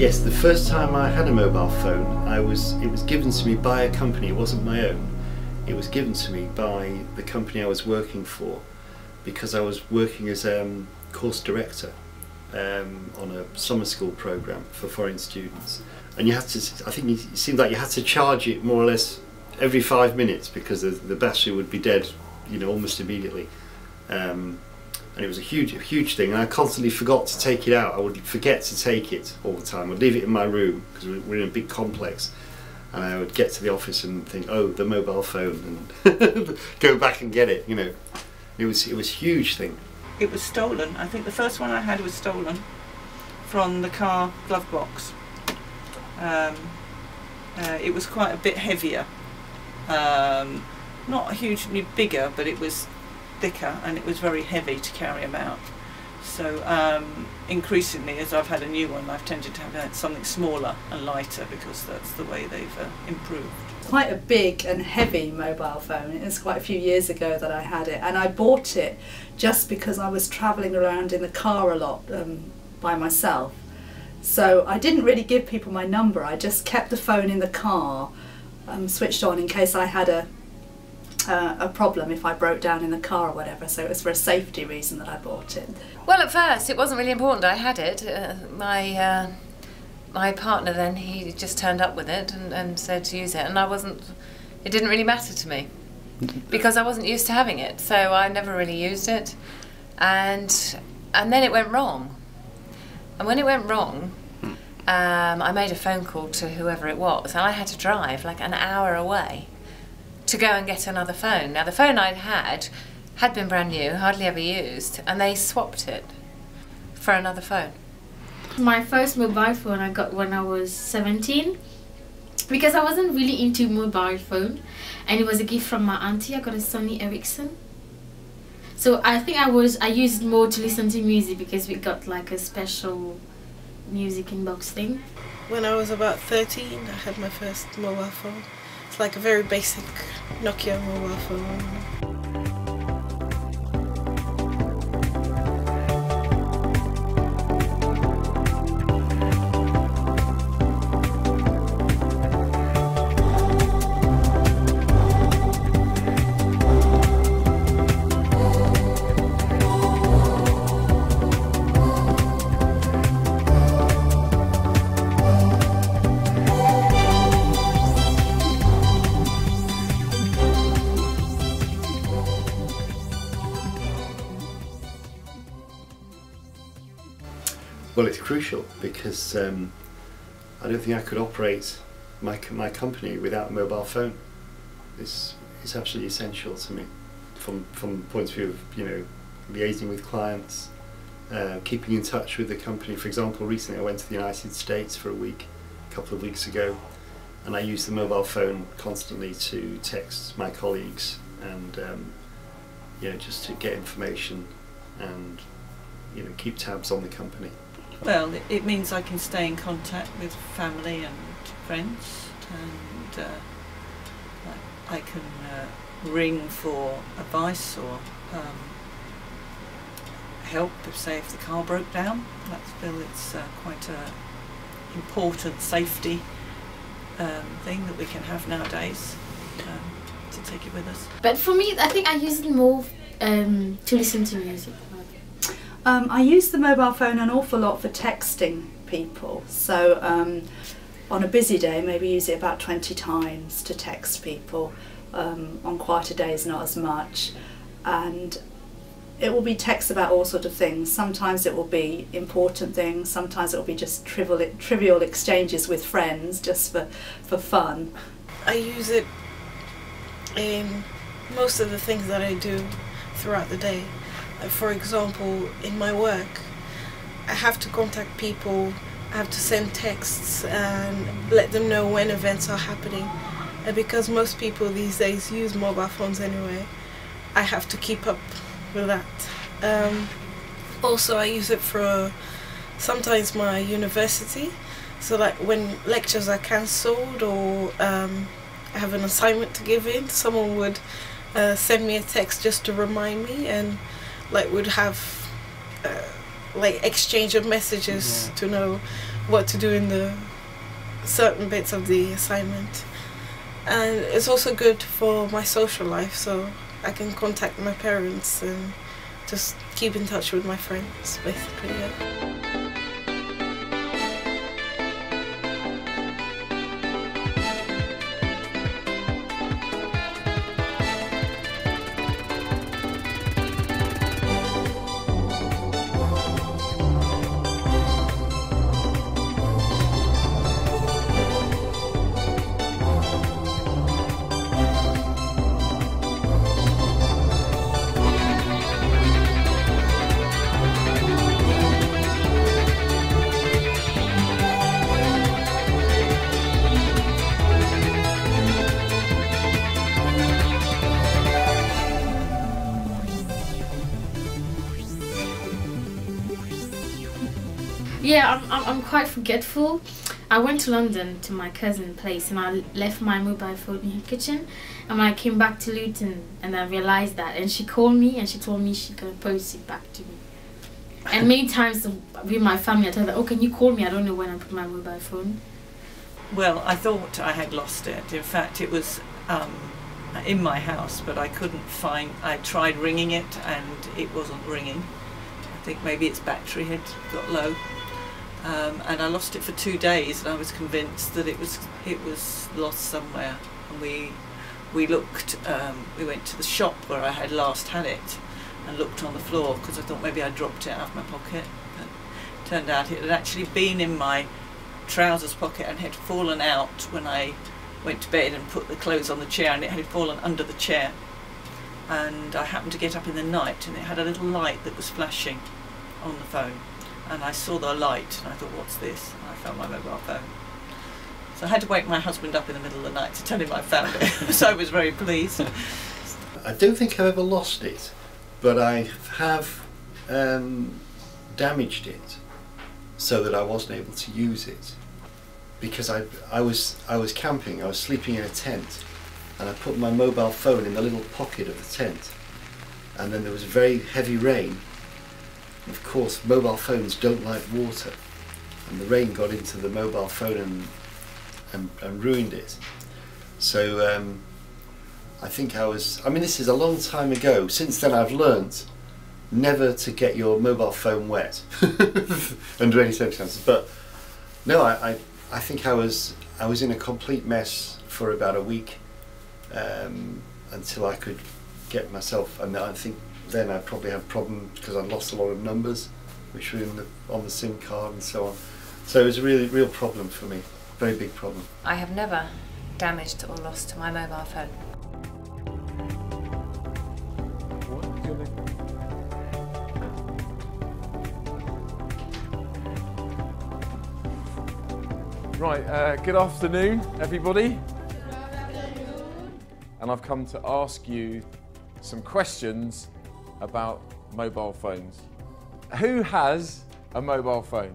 Yes, the first time I had a mobile phone, it was given to me by a company. It wasn't my own. It was given to me by the company I was working for, because I was working as course director on a summer school program for foreign students, and you had to. I think it seemed like you had to charge it more or less every 5 minutes because the battery would be dead, you know, almost immediately. And it was a huge thing, and I constantly forgot to take it out. I would forget to take it all the time. I'd leave it in my room because we're in a big complex, and I would get to the office and think, oh, the mobile phone, and go back and get it. You know, it was a huge thing. It was stolen. I think the first one I had was stolen from the car glove box. It was quite a bit heavier, not hugely bigger, but it was thicker, and it was very heavy to carry about. So increasingly, as I've had a new one, I've tended to have something smaller and lighter because that's the way they've improved. Quite a big and heavy mobile phone. It was quite a few years ago that I had it, and I bought it just because I was travelling around in the car a lot by myself. So I didn't really give people my number. I just kept the phone in the car switched on in case I had a problem if I broke down in the car or whatever, so it was for a safety reason that I bought it. Well, at first it wasn't really important. I had it. My partner then, he just turned up with it and said to use it, and it didn't really matter to me because I wasn't used to having it, so I never really used it, and then it went wrong. And when it went wrong, I made a phone call to whoever it was, and I had to drive like an hour away to go and get another phone. Now the phone I'd had been brand new, hardly ever used, and they swapped it for another phone. My first mobile phone I got when I was 17 because I wasn't really into mobile phone, and it was a gift from my auntie. I got a Sony Ericsson. So I think I used it more to listen to music because we got like a special music inbox thing. When I was about 13, I had my first mobile phone. It's like a very basic Nokia mobile phone. Well, it's crucial because I don't think I could operate my company without a mobile phone. It's absolutely essential to me from the point of view of, you know, liaising with clients, keeping in touch with the company. For example, recently I went to the United States for a week, a couple of weeks ago, and I used the mobile phone constantly to text my colleagues and you know, just to get information and, you know, keep tabs on the company. Well, it means I can stay in contact with family and friends, and I can ring for advice or help if the car broke down. It's quite an important safety thing that we can have nowadays, to take it with us. But for me, I think I use it more to listen to music. I use the mobile phone an awful lot for texting people, so on a busy day maybe use it about 20 times to text people. On quieter days not as much, and it will be texts about all sorts of things. Sometimes it will be important things, sometimes it will be just trivial exchanges with friends just for fun. I use it in most of the things that I do throughout the day. For example, in my work, I have to contact people, I have to send texts and let them know when events are happening. And because most people these days use mobile phones anyway, I have to keep up with that. Also, I use it for sometimes my university. So like when lectures are cancelled or I have an assignment to give in, someone would send me a text just to remind me, and like would have like exchange of messages to know what to do in the certain bits of the assignment. And it's also good for my social life, so I can contact my parents and just keep in touch with my friends, basically, yeah. Yeah, I'm quite forgetful. I went to London to my cousin's place and I left my mobile phone in her kitchen, and when I came back to Luton and I realised that, and she called me and she told me she's going to post it back to me. And many times with my family I told her, oh, can you call me? I don't know when I put my mobile phone. Well, I thought I had lost it. In fact, it was in my house, but I couldn't find. I tried ringing it and it wasn't ringing. I think maybe its battery had got low. And I lost it for 2 days, and I was convinced that it was lost somewhere. And we looked. We went to the shop where I had last had it, and looked on the floor because I thought maybe I dropped it out of my pocket. But it turned out it had actually been in my trousers pocket and had fallen out when I went to bed and put the clothes on the chair, and it had fallen under the chair. And I happened to get up in the night, and it had a little light that was flashing on the phone. And I saw the light and I thought, what's this? And I found my mobile phone. So I had to wake my husband up in the middle of the night to tell him I found it. So I was very pleased. I don't think I've ever lost it, but I have damaged it so that I wasn't able to use it. Because I was camping, I was sleeping in a tent, and I put my mobile phone in the little pocket of the tent. And then there was very heavy rain. Of course, mobile phones don't like water, and the rain got into the mobile phone and ruined it. So I think I mean, this is a long time ago. Since then I've learnt never to get your mobile phone wet under any circumstances. But no, I think I was in a complete mess for about a week until I could get myself, and I think then I probably had problems because I'd lost a lot of numbers which were on the SIM card and so on. So it was a real problem for me, very big problem. I have never damaged or lost my mobile phone. Right, good afternoon, everybody. And I've come to ask you some questions about mobile phones. Who has a mobile phone?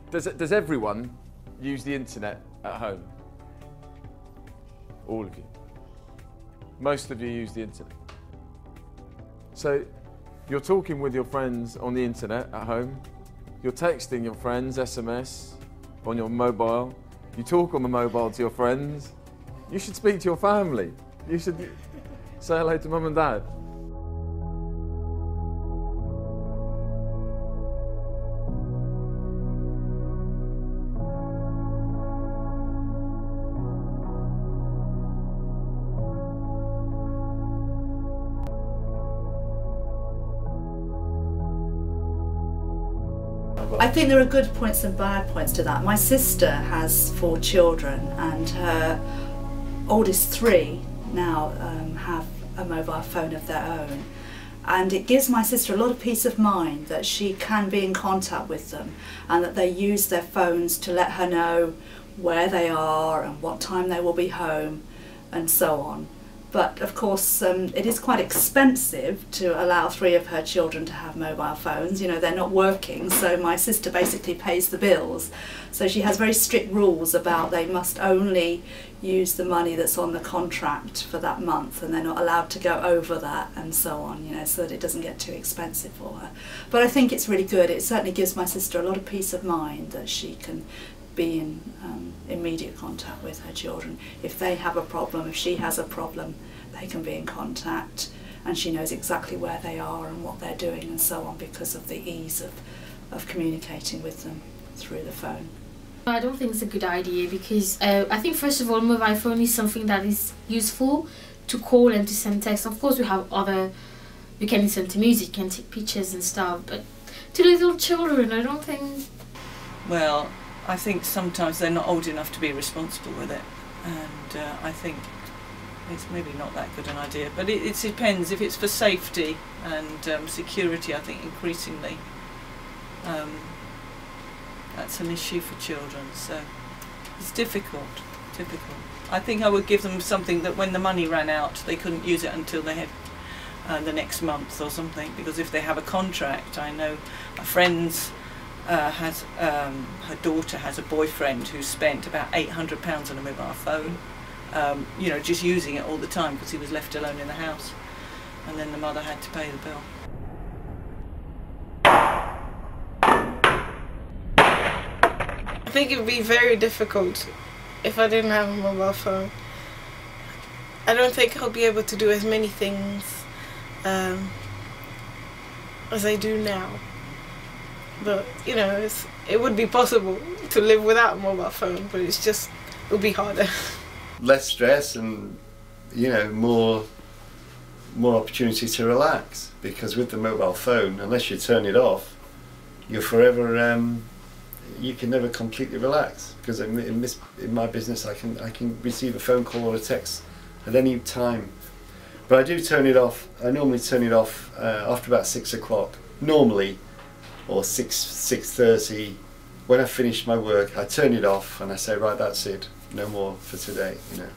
Does everyone use the internet at home? All of you. Most of you use the internet. So you're talking with your friends on the internet at home. You're texting your friends, SMS, on your mobile. You talk on the mobile to your friends. You should speak to your family. You should say hello to mum and dad. I think there are good points and bad points to that. My sister has 4 children, and her oldest 3 now have a mobile phone of their own, and it gives my sister a lot of peace of mind that she can be in contact with them and that they use their phones to let her know where they are and what time they will be home and so on. But of course it is quite expensive to allow 3 of her children to have mobile phones. You know, they're not working, so my sister basically pays the bills. So she has very strict rules about they must only use the money that's on the contract for that month, and they're not allowed to go over that, and so on, you know, so that it doesn't get too expensive for her. But I think it's really good. It certainly gives my sister a lot of peace of mind that she can be in immediate contact with her children. If they have a problem, if she has a problem, they can be in contact, and she knows exactly where they are and what they're doing and so on, because of the ease of communicating with them through the phone. I don't think it's a good idea, because I think first of all, mobile phone is something that is useful to call and to send text. Of course we have other, you can listen to music, you can take pictures and stuff, but to little children I don't think. Well, I think sometimes they're not old enough to be responsible with it, and I think it's maybe not that good an idea, but it depends. If it's for safety and security, I think increasingly that's an issue for children, so it's difficult. I think I would give them something that when the money ran out they couldn't use it until they had the next month or something, because if they have a contract, I know a friend's her daughter has a boyfriend who spent about £800 on a mobile phone, you know, just using it all the time because he was left alone in the house, and then the mother had to pay the bill. I think it would be very difficult if I didn't have a mobile phone. I don't think I'll be able to do as many things as I do now. But, you know, it would be possible to live without a mobile phone, but it's just, it would be harder. Less stress and, you know, more opportunity to relax, because with the mobile phone, unless you turn it off, you're forever, you can never completely relax, because in my business I can receive a phone call or a text at any time. But I do turn it off. I normally turn it off after about 6 o'clock, normally, or 6:30. When I finish my work, I turn it off and I say, right, that's it, no more for today, you know.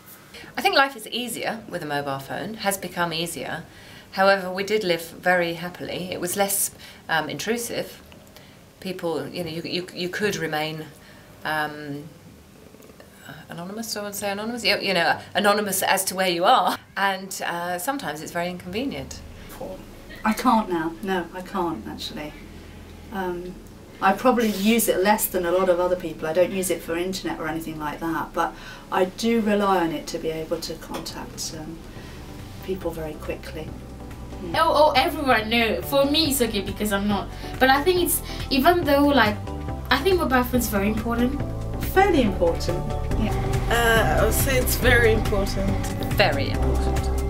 I think life is easier with a mobile phone, has become easier. However, we did live very happily. It was less intrusive. People, you know, you could remain anonymous, I would say anonymous, you know, anonymous as to where you are, and sometimes it's very inconvenient. I can't now, no, I can't actually. I probably use it less than a lot of other people. I don't use it for internet or anything like that, but I do rely on it to be able to contact people very quickly. Oh, everyone, no. For me it's okay because I'm not. But I think it's, even though like, I think mobile phone is very important. Fairly important, yeah. I would say it's very important. Very important.